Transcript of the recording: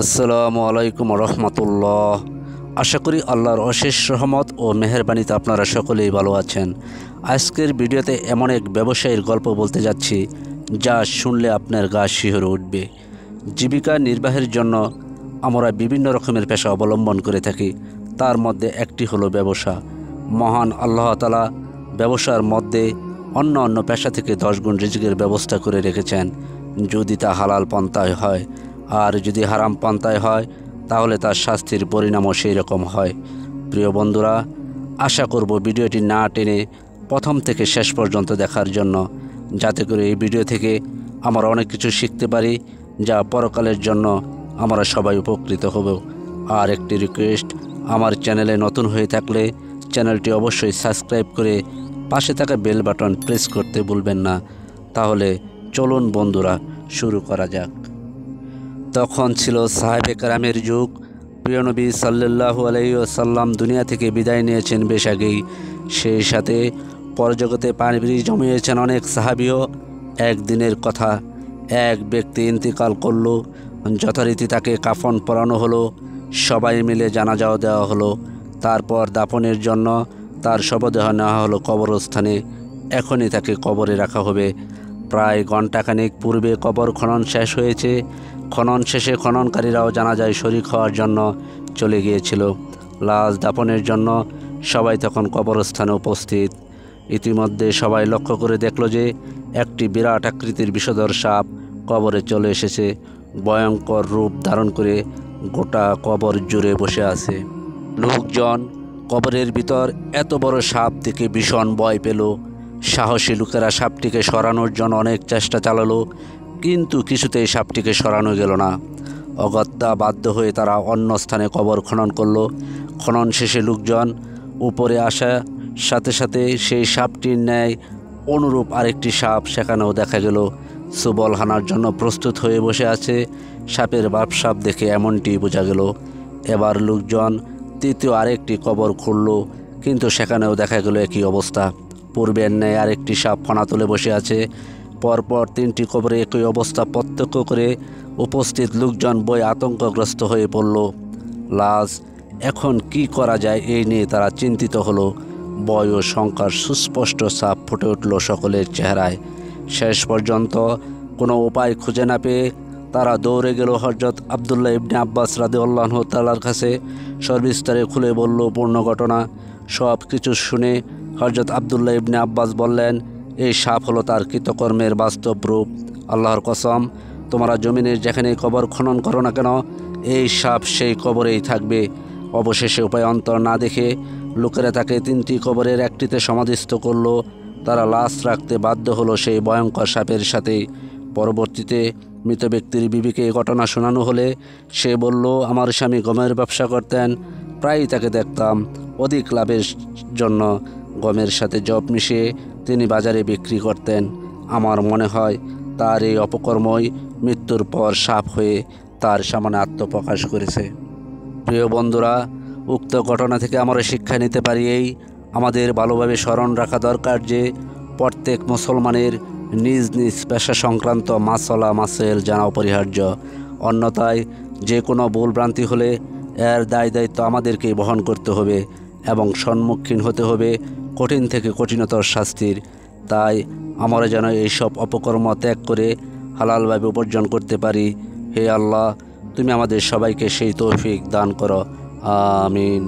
আসসালামু আলাইকুম রহমতুল্লাহ। আশা করি আল্লাহর অশেষ রহমত ও মেহেরবানিতে আপনারা সকলেই ভালো আছেন। আজকের ভিডিওতে এমন এক ব্যবসায়ীর গল্প বলতে যাচ্ছি যা শুনলে আপনার গা শিহরে উঠবে। জীবিকা নির্বাহের জন্য আমরা বিভিন্ন রকমের পেশা অবলম্বন করে থাকি, তার মধ্যে একটি হলো ব্যবসা। মহান আল্লাহ তাআলা ব্যবসার মধ্যে অন্য পেশা থেকে 10 গুণ রিজিকের ব্যবস্থা করে রেখেছেন, যদি তা হালাল পন্থায় হয়। আর যদি হারাম পন্থায় হয় তাহলে তার শাস্তির পরিণামও সেই রকম হয়। প্রিয় বন্ধুরা, আশা করব ভিডিওটি না টেনে প্রথম থেকে শেষ পর্যন্ত দেখার জন্য, যাতে করে এই ভিডিও থেকে আমরা অনেক কিছু শিখতে পারি, যা পরকালের জন্য আমরা সবাই উপকৃত হব। আর একটি রিকোয়েস্ট, আমার চ্যানেলে নতুন হয়ে থাকলে চ্যানেলটি অবশ্যই সাবস্ক্রাইব করে পাশে থাকা বেল বাটন প্রেস করতে ভুলবেন না। তাহলে চলুন বন্ধুরা, শুরু করা যাক। তখন ছিল সাহাবে কেরামের যুগ। প্রিয় নবী সাল্লাল্লাহু আলাইহি ওয়াসাল্লাম দুনিয়া থেকে বিদায় নিয়েছেন বেশ আগেই। সেই সাথে পরজগতে পানি জমিয়েছেন অনেক সাহাবীও। একদিনের কথা, এক ব্যক্তি ইন্তিকাল করল। যথারীতি তাকে কাফন পরানো হলো, সবাই মিলে জানাজাও দেওয়া হলো। তারপর দাফনের জন্য তার শবদেহ নেওয়া হলো কবরস্থানে। এখনই তাকে কবরে রাখা হবে। প্রায় ঘণ্টাখানেক পূর্বে কবর খনন শেষ হয়েছে। খনন শেষে খননকারীরাও জানাজায় শরীক হওয়ার জন্য চলে গিয়েছিল। লাশ দাফনের জন্য সবাই তখন কবরস্থানে উপস্থিত। ইতিমধ্যে সবাই লক্ষ্য করে দেখল যে একটি বিরাট আকৃতির বিষধর সাপ কবরে চলে এসেছে। ভয়ঙ্কর রূপ ধারণ করে গোটা কবর জুড়ে বসে আছে। লোকজন কবরের ভিতর এত বড় সাপ দেখে ভীষণ ভয় পেল। সাহসী লোকেরা সাপটিকে সরানোর জন্য অনেক চেষ্টা চালালো, কিন্তু কিছুতেই সাপটিকে সরানো গেল না। অগত্যা বাধ্য হয়ে তারা অন্য স্থানে কবর খনন করল। খনন শেষে লোকজন উপরে আসার সাথে সাথে সেই সাপটির ন্যায় অনুরূপ আরেকটি সাপ সেখানেও দেখা গেল। সুবল হানার জন্য প্রস্তুত হয়ে বসে আছে। সাপের বাপসাপ দেখে এমনটি বোঝা গেল। এবার লোকজন তৃতীয় আরেকটি কবর খুঁড়ল, কিন্তু সেখানেও দেখা গেল একই অবস্থা। পূর্বের ন্যায় আরেকটি সাপ ফনা তুলে বসে আছে। পরপর 3টি কবরে একই অবস্থা প্রত্যক্ষ করে উপস্থিত লোকজন ভয়ে আতঙ্কগ্রস্ত হয়ে পড়ল। লাশ এখন কি করা যায় এই নিয়ে তারা চিন্তিত হলো। ভয় ও শঙ্কার সুস্পষ্ট ছাপ ফুটে উঠল সকলের চেহারায়। শেষ পর্যন্ত কোনো উপায় খুঁজে না পেয়ে তারা দৌড়ে গেল হযরত আব্দুল্লাহ ইবনে আব্বাস রাদিয়াল্লাহু তাআলার কাছে। সবিস্তারে খুলে বলল পূর্ণ ঘটনা। সব কিছু শুনে হযরত আব্দুল্লাহ ইবনে আব্বাস বললেন, এই সাপ হলো তার কৃতকর্মের বাস্তব রূপ। আল্লাহর কসম, তোমরা জমিনের যেখানে কবর খনন করো না কেন, এই সাপ সেই কবরেই থাকবে। অবশেষে উপায়ান্তর না দেখে লোকেরা তাকে 3টি কবরের একটিতে সমাধিস্থ করল। তারা লাশ রাখতে বাধ্য হলো সেই ভয়ঙ্কর সাপের সাথে। পরবর্তীতে মৃত ব্যক্তির বিবিকে এই ঘটনা শোনানো হলে সে বলল, আমার স্বামী গমের ব্যবসা করতেন। প্রায়ই তাকে দেখতাম অধিক লাভের জন্য গমের সাথে জব মিশিয়ে তিনি বাজারে বিক্রি করতেন। আমার মনে হয় তার এই অপকর্মই মৃত্যুর পর সাপ হয়ে তার সামনে আত্মপ্রকাশ করেছে। প্রিয় বন্ধুরা, উক্ত ঘটনা থেকে আমরা শিক্ষা নিতে পারি আমাদের ভালোভাবে স্মরণ রাখা দরকার যে প্রত্যেক মুসলমানের নিজ নিজ পেশা সংক্রান্ত মাসলা মাসেল জানা অপরিহার্য। অন্যথায় যে কোনো ভুলভ্রান্তি হলে এর দায়িত্ব আমাদেরকেই বহন করতে হবে এবং সম্মুখীন হতে হবে কঠিন থেকে কঠিনতর শাস্তির। তাই আমরা যেন এইসব অপকর্ম ত্যাগ করে হালালভাবে উপার্জন করতে পারি। হে আল্লাহ, তুমি আমাদের সবাইকে সেই তৌফিক দান করো। আমিন।